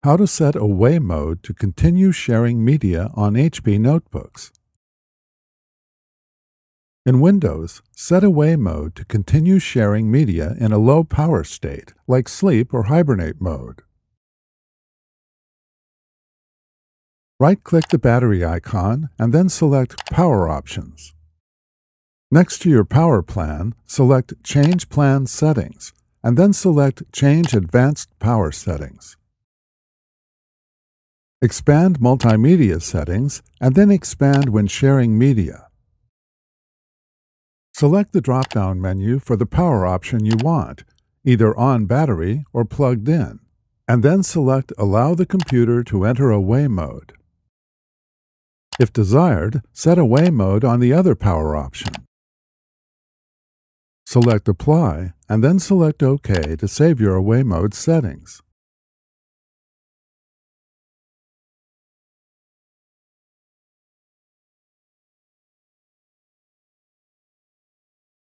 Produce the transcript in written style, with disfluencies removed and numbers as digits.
How to set away mode to continue sharing media on HP notebooks. In Windows, set away mode to continue sharing media in a low power state, like sleep or hibernate mode. Right-click the battery icon and then select Power Options. Next to your power plan, select Change Plan Settings, and then select Change Advanced Power Settings. Expand Multimedia Settings, and then expand When Sharing Media. Select the drop-down menu for the power option you want, either on battery or plugged in, and then select Allow the computer to enter away mode. If desired, set away mode on the other power option. Select Apply, and then select OK to save your away mode settings.